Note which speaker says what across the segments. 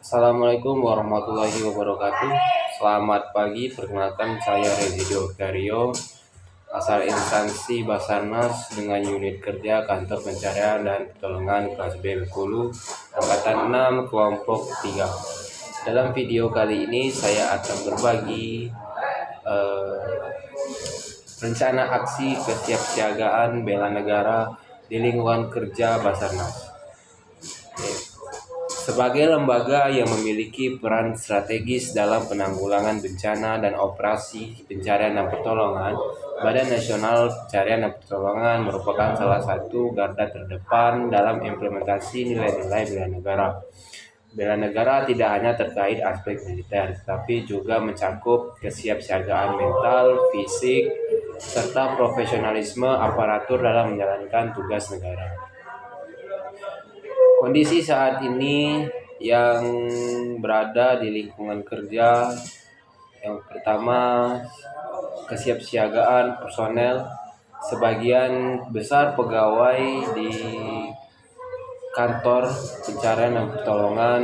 Speaker 1: Assalamualaikum warahmatullahi wabarakatuh. Selamat pagi, perkenalkan saya Rezidio Oktario, asal instansi Basarnas dengan unit kerja Kantor Pencarian dan Pertolongan kelas B Bengkulu, angkatan 6 kelompok 3. Dalam video kali ini saya akan berbagi rencana aksi kesiapsiagaan bela negara di lingkungan kerja Basarnas. Sebagai lembaga yang memiliki peran strategis dalam penanggulangan bencana dan operasi pencarian dan pertolongan, Badan Nasional Pencarian dan Pertolongan merupakan salah satu garda terdepan dalam implementasi nilai-nilai bela negara. Bela negara tidak hanya terkait aspek militer, tetapi juga mencakup kesiapsiagaan mental, fisik, serta profesionalisme aparatur dalam menjalankan tugas negara. Kondisi saat ini yang berada di lingkungan kerja, yang pertama kesiapsiagaan personel. Sebagian besar pegawai di kantor pencarian dan pertolongan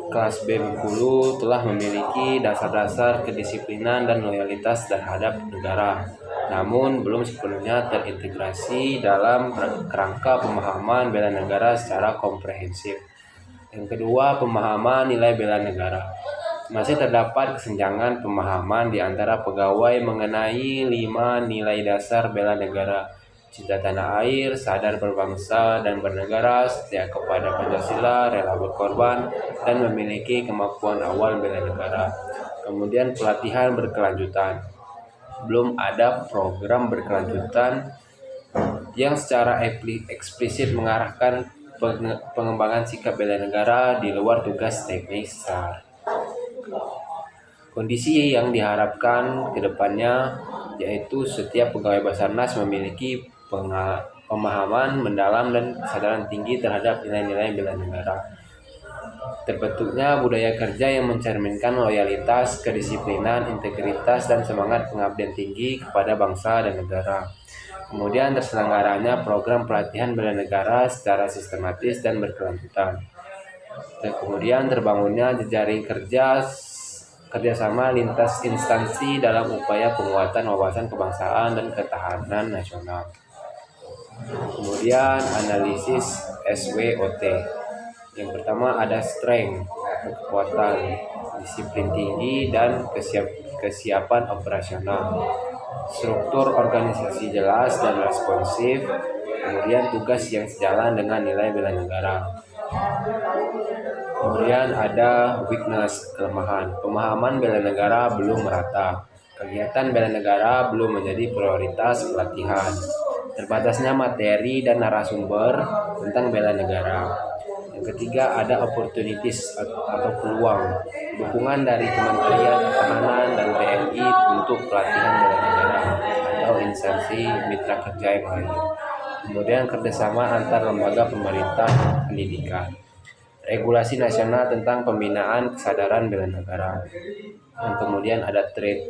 Speaker 1: kelas B Bengkulu telah memiliki dasar-dasar kedisiplinan dan loyalitas terhadap negara, namun belum sepenuhnya terintegrasi dalam kerangka pemahaman bela negara secara komprehensif. Yang kedua, pemahaman nilai bela negara. Masih terdapat kesenjangan pemahaman di antara pegawai mengenai 5 nilai dasar bela negara: cinta tanah air, sadar berbangsa dan bernegara, setia kepada Pancasila, rela berkorban, dan memiliki kemampuan awal bela negara. Kemudian pelatihan berkelanjutan. Belum ada program berkelanjutan yang secara eksplisit mengarahkan pengembangan sikap bela negara di luar tugas teknis SAR. Kondisi yang diharapkan ke depannya yaitu setiap pegawai Basarnas memiliki pemahaman mendalam dan kesadaran tinggi terhadap nilai-nilai bela negara. Terbentuknya budaya kerja yang mencerminkan loyalitas, kedisiplinan, integritas, dan semangat pengabdian tinggi kepada bangsa dan negara. Kemudian terselenggaranya program pelatihan bela negara secara sistematis dan berkelanjutan. Dan kemudian terbangunnya jejaring kerjasama lintas instansi dalam upaya penguatan wawasan kebangsaan dan ketahanan nasional. Kemudian analisis SWOT. Yang pertama ada strength, kekuatan, disiplin tinggi, dan kesiapan operasional. Struktur organisasi jelas dan responsif. Kemudian tugas yang sejalan dengan nilai bela negara. Kemudian ada weakness, kelemahan. Pemahaman bela negara belum merata. Kegiatan bela negara belum menjadi prioritas pelatihan. Terbatasnya materi dan narasumber tentang bela negara. Yang ketiga ada opportunities atau peluang. Dukungan dari Kementerian Pertahanan dan TNI untuk pelatihan bela negara atau instansi mitra kerja yang lain. Kemudian kerjasama antar lembaga pemerintah pendidikan. Regulasi nasional tentang pembinaan kesadaran bela negara. Dan kemudian ada threat,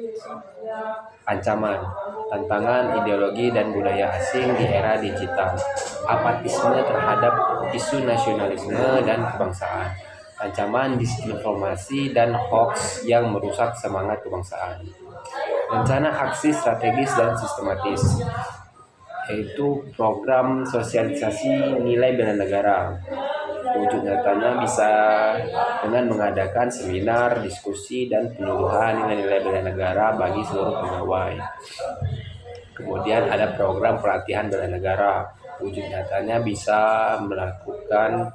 Speaker 1: ancaman, tantangan ideologi dan budaya asing di era digital, apatisme terhadap isu nasionalisme dan kebangsaan, ancaman disinformasi dan hoax yang merusak semangat kebangsaan. Rencana aksi strategis dan sistematis, yaitu program sosialisasi nilai bela negara. Wujud nyatanya bisa dengan mengadakan seminar, diskusi, dan penyuluhan nilai-nilai bela negara bagi seluruh pegawai. Kemudian ada program pelatihan bela negara. Wujud nyatanya bisa melakukan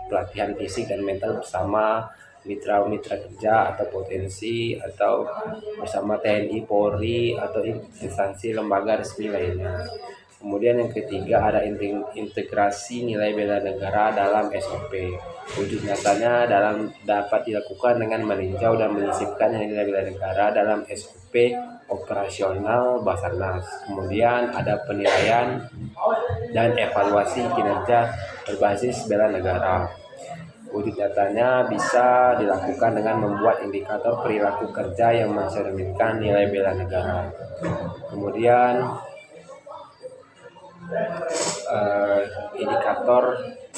Speaker 1: pelatihan fisik dan mental bersama mitra-mitra kerja atau potensi atau bersama TNI, Polri, atau instansi lembaga resmi lainnya. Kemudian yang ketiga ada integrasi nilai bela negara dalam SOP. Wujud nyatanya dapat dilakukan dengan meninjau dan menyisipkan nilai bela negara dalam SOP operasional Basarnas. Kemudian ada penilaian dan evaluasi kinerja berbasis bela negara. Wujud nyatanya bisa dilakukan dengan membuat indikator perilaku kerja yang mencerminkan nilai bela negara. Kemudian indikator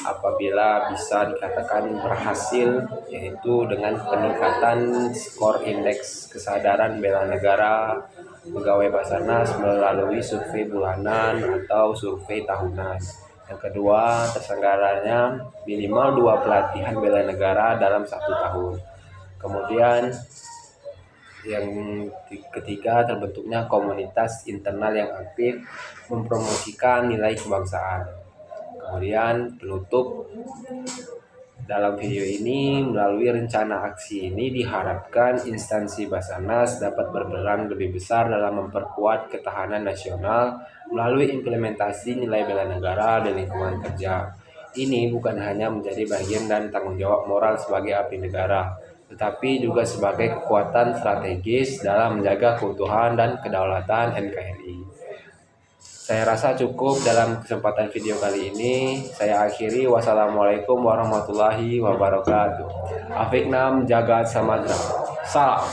Speaker 1: apabila bisa dikatakan berhasil, yaitu dengan peningkatan skor indeks kesadaran bela negara pegawai Basarnas melalui survei bulanan atau survei tahunan. Yang kedua, terselenggaranya minimal 2 pelatihan bela negara dalam 1 tahun. Kemudian yang ketiga, terbentuknya komunitas internal yang aktif mempromosikan nilai kebangsaan. Kemudian penutup dalam video ini, melalui rencana aksi ini diharapkan instansi Basarnas dapat berperan lebih besar dalam memperkuat ketahanan nasional melalui implementasi nilai bela negara di lingkungan kerja. Ini bukan hanya menjadi bagian dan tanggung jawab moral sebagai abdi negara, tetapi juga sebagai kekuatan strategis dalam menjaga keutuhan dan kedaulatan NKRI. Saya rasa cukup dalam kesempatan video kali ini. Saya akhiri. Wassalamualaikum warahmatullahi wabarakatuh. Afiknam jagat samudra. Salam.